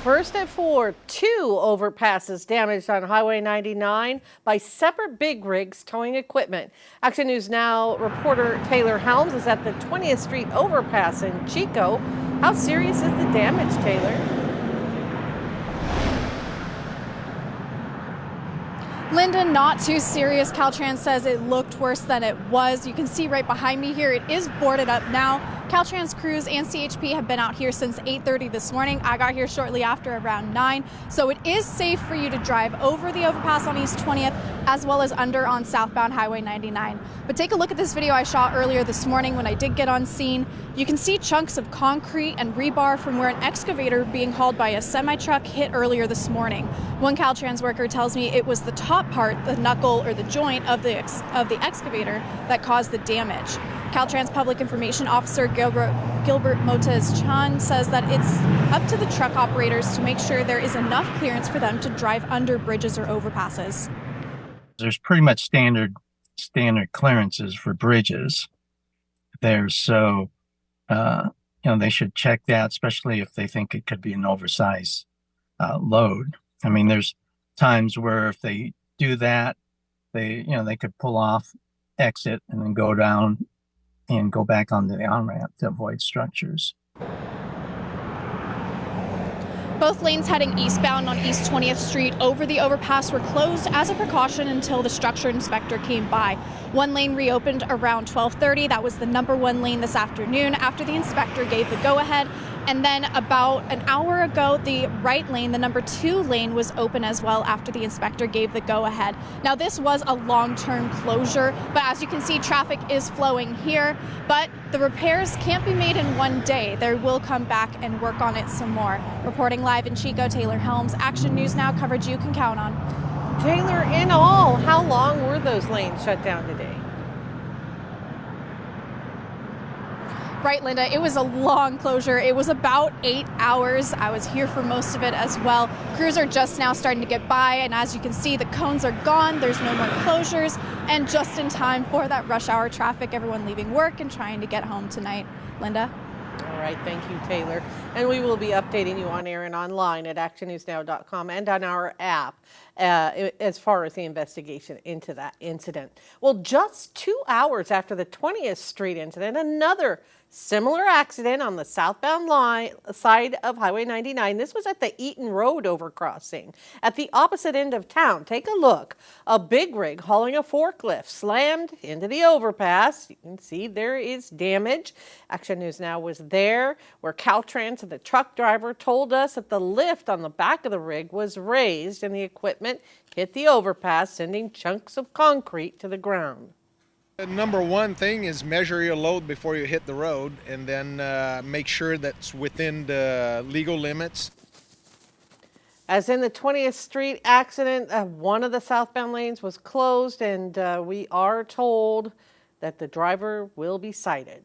First at 4, 2 overpasses damaged on Highway 99 by separate big rigs towing equipment. Action News Now reporter Taylor Helms is at the 20th Street overpass in Chico. How serious is the damage, Taylor? Linda, not too serious. Caltrans says it looked worse than it was. You can see right behind me here, it is boarded up now. Caltrans crews and CHP have been out here since 8:30 this morning. I got here shortly after around 9. So it is safe for you to drive over the overpass on East 20th as well as under on southbound Highway 99. But take a look at this video I shot earlier this morning when I did get on scene. You can see chunks of concrete and rebar from where an excavator being hauled by a semi-truck hit earlier this morning. One Caltrans worker tells me it was the top part, the knuckle or the joint of the excavator that caused the damage. Caltrans Public Information Officer Gilbert Motez-Chan says that it's up to the truck operators to make sure there is enough clearance for them to drive under bridges or overpasses. There's pretty much standard clearances for bridges there, so they should check that, especially if they think it could be an oversized load. I mean, there's times where if they do that, they could pull off, exit, and then go down and go back onto the on-ramp to avoid structures. Both lanes heading eastbound on East 20th Street over the overpass were closed as a precaution until the structure inspector came by. One lane reopened around 12:30. That was the number 1 lane this afternoon after the inspector gave the go-ahead. And then about an hour ago, the right lane, the number 2 lane, was open as well after the inspector gave the go-ahead. Now, this was a long-term closure, but as you can see, traffic is flowing here. But the repairs can't be made in one day. They will come back and work on it some more. Reporting live in Chico, Taylor Helms, Action News Now, coverage you can count on. Taylor, in all, how long were those lanes shut down today? Right, Linda, it was a long closure. It was about 8 hours. I was here for most of it as well. Crews are just now starting to get by, and as you can see, the cones are gone. There's no more closures, and just in time for that rush hour traffic, everyone leaving work and trying to get home tonight. Linda? All right, thank you, Taylor. And we will be updating you on air and online at actionnewsnow.com and on our app as far as the investigation into that incident. Well, just 2 hours after the 20th Street incident, another similar accident on the southbound side of Highway 99. This was at the Eaton Road overcrossing at the opposite end of town. Take a look. A big rig hauling a forklift slammed into the overpass. You can see there is damage. Action News Now was there where Caltrans and the truck driver told us that the lift on the back of the rig was raised and the equipment hit the overpass, sending chunks of concrete to the ground. The number 1 thing is measure your load before you hit the road, and then make sure that's within the legal limits. As in the 20th Street accident, one of the southbound lanes was closed, and we are told that the driver will be cited.